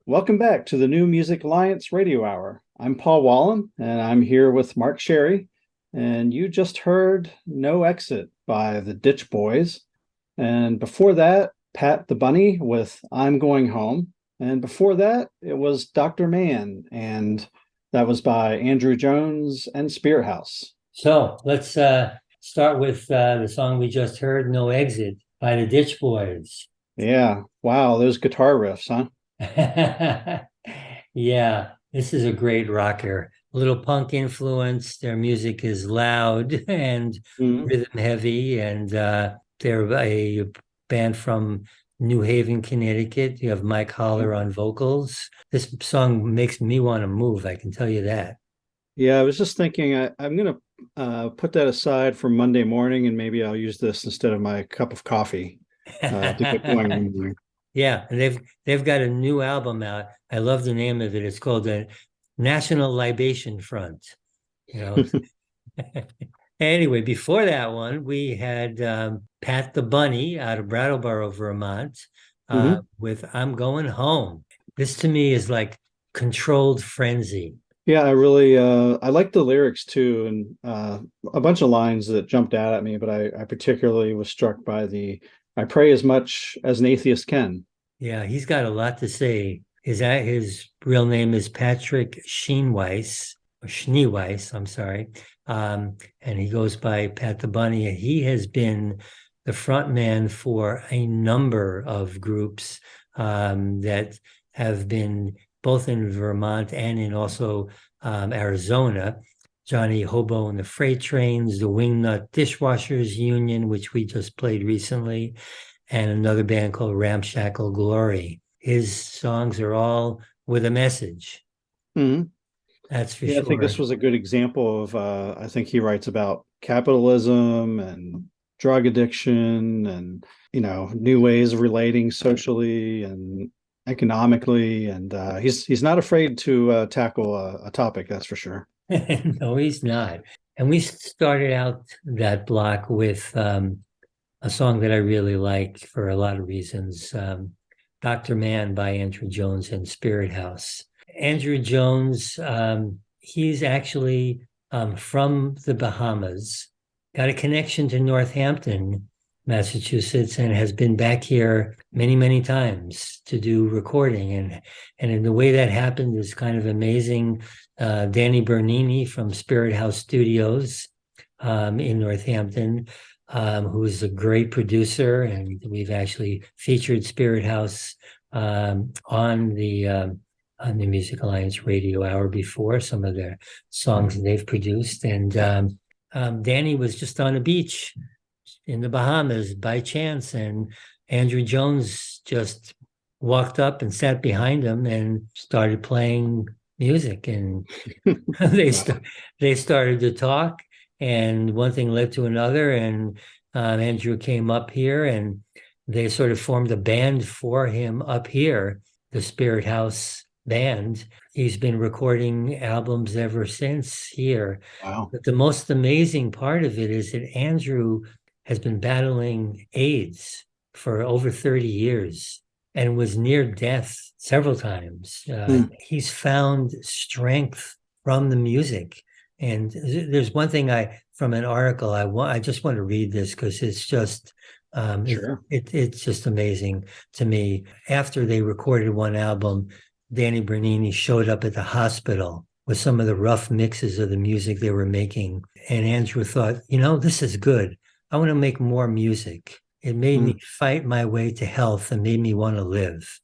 Welcome back to the New Music Alliance Radio Hour. I'm Paul Wallen, and I'm here with Mark Sherry. And you just heard No Exit by the Ditch Boys. And before that, Pat the Bunny with I'm Going Home. And before that, it was Dr. Mann, and that was by Andrew Jones and Spirit House. So let's start with the song we just heard, No Exit by the Ditch Boys. Yeah. Wow, those guitar riffs, huh? Yeah, this is a great rocker. A little punk influence. Their music is loud and rhythm heavy, and they're a band from New Haven, Connecticut. You have Mike Holler on vocals. This song makes me want to move, I can tell you that. Yeah, I was just thinking I'm going to put that aside for Monday morning, and maybe I'll use this instead of my cup of coffee to get going in the morning. Yeah, and they've got a new album out. I love the name of it. It's called the National Libation Front. You know. Anyway, before that one, we had Pat the Bunny out of Brattleboro, Vermont, with I'm Going Home. This to me is like Controlled Frenzy. Yeah, I really I like the lyrics too, and a bunch of lines that jumped out at me, but I particularly was struck by the I pray as much as an atheist can. Yeah, he's got a lot to say. His real name is Patrick Schneeweiss, I'm sorry. And he goes by Pat the Bunny. He has been the front man for a number of groups that have been both in Vermont and in also Arizona. Johnny Hobo and the Freight Trains, the Wingnut Dishwashers Union, which we just played recently, and another band called Ramshackle Glory. His songs are all with a message. That's for sure. I think this was a good example of, I think he writes about capitalism and drug addiction and, new ways of relating socially and economically. And he's not afraid to tackle a topic, that's for sure. No, he's not. And we started out that block with a song that I really like for a lot of reasons, Dr. Mann by Andrew Jones and Spirit House. Andrew Jones, he's actually from the Bahamas, got a connection to Northampton, Massachusetts, and has been back here many, many times to do recording. And in the way that happened is kind of amazing. Danny Bernini from Spirit House Studios in Northampton, who is a great producer, and we've actually featured Spirit House on the Music Alliance Radio Hour before, some of their songs that they've produced. And Danny was just on a beach in the Bahamas by chance, and Andrew Jones just walked up and sat behind him and started playing music, and they started to talk, and one thing led to another, and Andrew came up here, and they sort of formed a band for him up here, the Spirit House Band. He's been recording albums ever since here. Wow. But the most amazing part of it is that Andrew has been battling AIDS for over 30 years and was near death several times. He's found strength from the music. And there's one thing from an article, I just want to read this because it's just, sure. It's just amazing to me. After they recorded one album, Danny Bernini showed up at the hospital with some of the rough mixes of the music they were making. And Andrew thought, this is good. I want to make more music. It made me fight my way to health and made me want to live.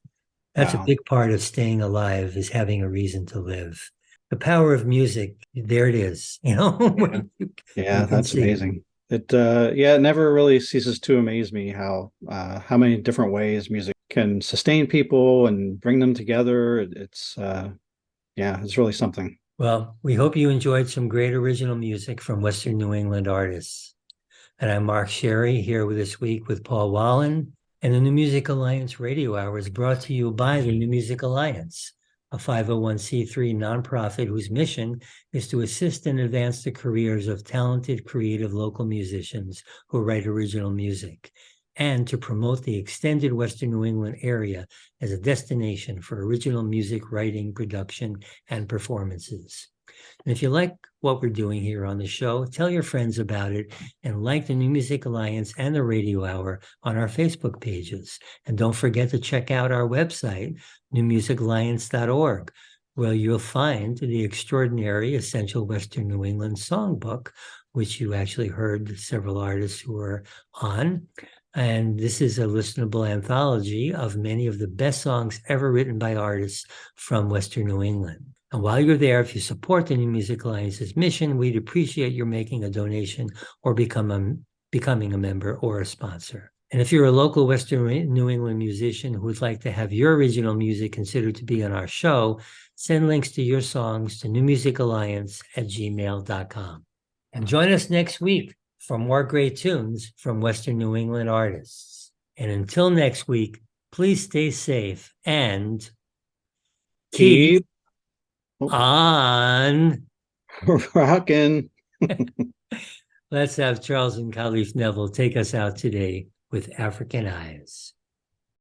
That's a big part of staying alive, is having a reason to live. The power of music, there it is, Yeah, that's amazing. It it never really ceases to amaze me how many different ways music can sustain people and bring them together. It's really something. Well, we hope you enjoyed some great original music from Western New England artists. And I'm Mark Sherry, here this week with Paul Wallen. And the New Music Alliance Radio Hour is brought to you by the New Music Alliance, a 501c3 nonprofit whose mission is to assist and advance the careers of talented, creative local musicians who write original music. and to promote the extended Western New England area as a destination for original music writing, production, and performances. And if you like what we're doing here on the show, tell your friends about it and like the New Music Alliance and the Radio Hour on our Facebook pages. And don't forget to check out our website, newmusicalliance.org, where you'll find the extraordinary Essential Western New England Songbook, which you actually heard several artists who are on. And this is a listenable anthology of many of the best songs ever written by artists from Western New England. And while you're there, if you support the New Music Alliance's mission, we'd appreciate your making a donation or becoming a member or a sponsor. And if you're a local Western New England musician who would like to have your original music considered to be on our show, send links to your songs to newmusicalliance@gmail.com. And join us next week for more great tunes from Western New England artists. And until next week, please stay safe and keep on rockin'. Let's have Charles and Khalif Neville take us out today with African Eyes.